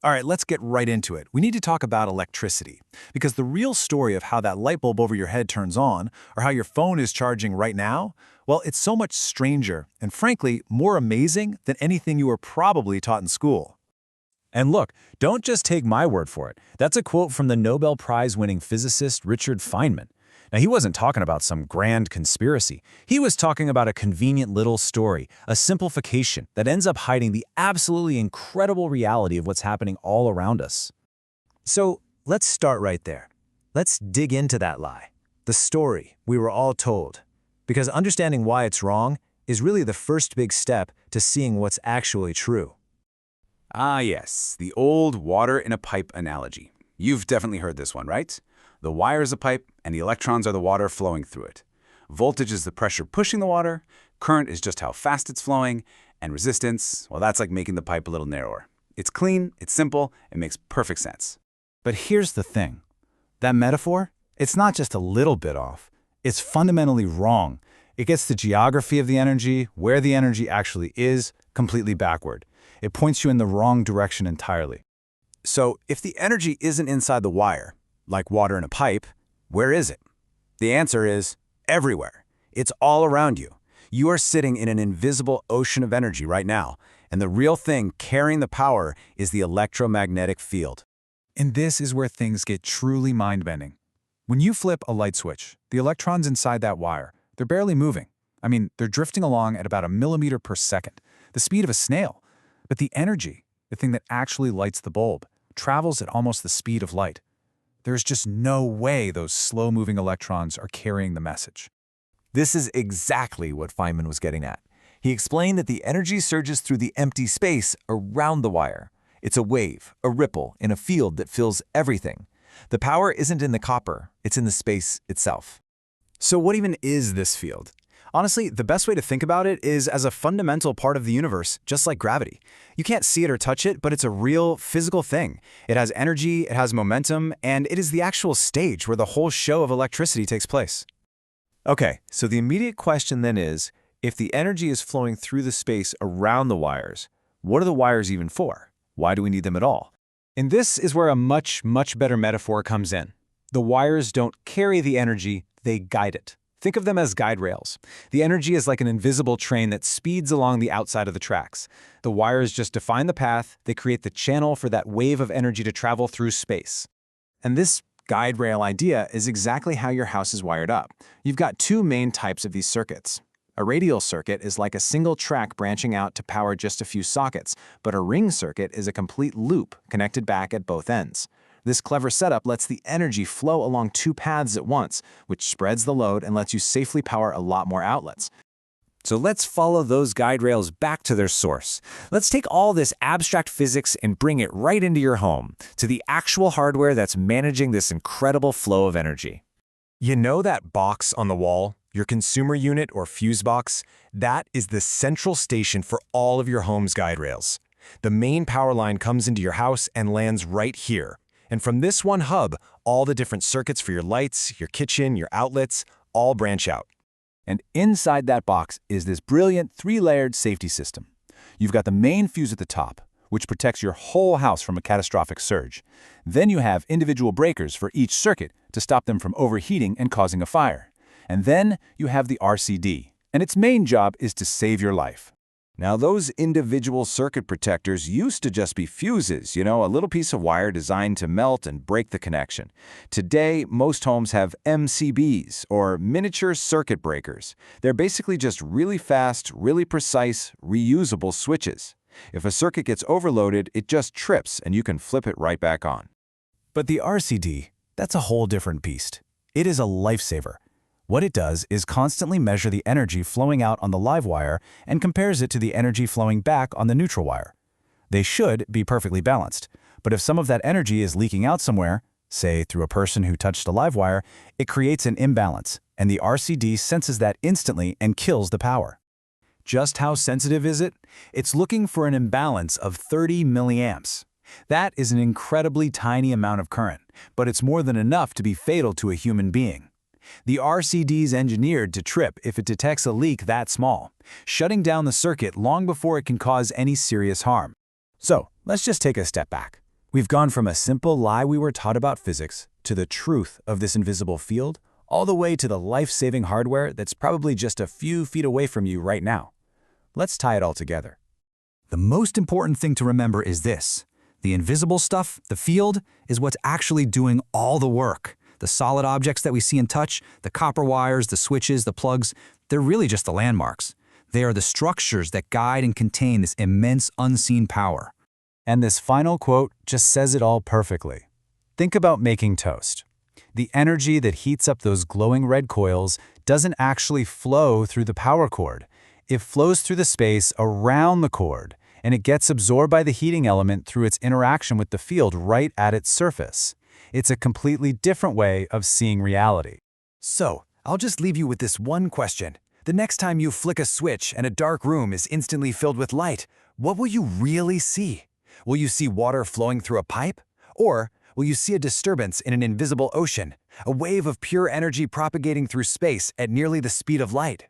All right, let's get right into it. We need to talk about electricity, because the real story of how that light bulb over your head turns on, or how your phone is charging right now, well, it's so much stranger and, frankly, more amazing than anything you were probably taught in school. And look, don't just take my word for it. That's a quote from the Nobel Prize-winning physicist Richard Feynman. Now, he wasn't talking about some grand conspiracy. He was talking about a convenient little story, a simplification that ends up hiding the absolutely incredible reality of what's happening all around us. So let's start right there. Let's dig into that lie, the story we were all told. Because understanding why it's wrong is really the first big step to seeing what's actually true. Ah yes, the old water in a pipe analogy. You've definitely heard this one, right? The wire is a pipe, and the electrons are the water flowing through it. Voltage is the pressure pushing the water, current is just how fast it's flowing, and resistance, well, that's like making the pipe a little narrower. It's clean, it's simple, it makes perfect sense. But here's the thing. That metaphor, it's not just a little bit off. It's fundamentally wrong. It gets the geography of the energy, where the energy actually is, completely backward. It points you in the wrong direction entirely. So if the energy isn't inside the wire, like water in a pipe, where is it? The answer is everywhere. It's all around you. You are sitting in an invisible ocean of energy right now, and the real thing carrying the power is the electromagnetic field. And this is where things get truly mind-bending. When you flip a light switch, the electrons inside that wire, they're barely moving. I mean, they're drifting along at about a millimeter per second, the speed of a snail. But the energy, the thing that actually lights the bulb, travels at almost the speed of light. There's just no way those slow-moving electrons are carrying the message. This is exactly what Feynman was getting at. He explained that the energy surges through the empty space around the wire. It's a wave, a ripple, in a field that fills everything. The power isn't in the copper, it's in the space itself. So what even is this field? Honestly, the best way to think about it is as a fundamental part of the universe, just like gravity. You can't see it or touch it, but it's a real, physical thing. It has energy, it has momentum, and it is the actual stage where the whole show of electricity takes place. Okay, so the immediate question then is, if the energy is flowing through the space around the wires, what are the wires even for? Why do we need them at all? And this is where a much better metaphor comes in. The wires don't carry the energy, they guide it. Think of them as guide rails. The energy is like an invisible train that speeds along the outside of the tracks. The wires just define the path, they create the channel for that wave of energy to travel through space. And this guide rail idea is exactly how your house is wired up. You've got two main types of these circuits. A radial circuit is like a single track branching out to power just a few sockets, but a ring circuit is a complete loop connected back at both ends. This clever setup lets the energy flow along two paths at once, which spreads the load and lets you safely power a lot more outlets. So let's follow those guide rails back to their source. Let's take all this abstract physics and bring it right into your home, to the actual hardware that's managing this incredible flow of energy. You know that box on the wall, your consumer unit or fuse box? That is the central station for all of your home's guide rails. The main power line comes into your house and lands right here. And from this one hub, all the different circuits for your lights, your kitchen, your outlets, all branch out. And inside that box is this brilliant three-layered safety system. You've got the main fuse at the top, which protects your whole house from a catastrophic surge. Then you have individual breakers for each circuit to stop them from overheating and causing a fire. And then you have the RCD, and its main job is to save your life. Now, those individual circuit protectors used to just be fuses, a little piece of wire designed to melt and break the connection. Today, most homes have MCBs, or miniature circuit breakers. They're basically just really fast, really precise, reusable switches. If a circuit gets overloaded, it just trips and you can flip it right back on. But the RCD, that's a whole different beast. It is a lifesaver. What it does is constantly measure the energy flowing out on the live wire and compares it to the energy flowing back on the neutral wire. They should be perfectly balanced, but if some of that energy is leaking out somewhere, say through a person who touched a live wire, it creates an imbalance, and the RCD senses that instantly and kills the power. Just how sensitive is it? It's looking for an imbalance of 30 milliamps. That is an incredibly tiny amount of current, but it's more than enough to be fatal to a human being. The RCD is engineered to trip if it detects a leak that small, shutting down the circuit long before it can cause any serious harm. So, let's just take a step back. We've gone from a simple lie we were taught about physics to the truth of this invisible field, all the way to the life-saving hardware that's probably just a few feet away from you right now. Let's tie it all together. The most important thing to remember is this. The invisible stuff, the field, is what's actually doing all the work. The solid objects that we see and touch, the copper wires, the switches, the plugs, they're really just the landmarks. They are the structures that guide and contain this immense unseen power. And this final quote just says it all perfectly. Think about making toast. The energy that heats up those glowing red coils doesn't actually flow through the power cord. It flows through the space around the cord, and it gets absorbed by the heating element through its interaction with the field right at its surface. It's a completely different way of seeing reality. So, I'll just leave you with this one question. The next time you flick a switch and a dark room is instantly filled with light, what will you really see? Will you see water flowing through a pipe? Or will you see a disturbance in an invisible ocean, a wave of pure energy propagating through space at nearly the speed of light?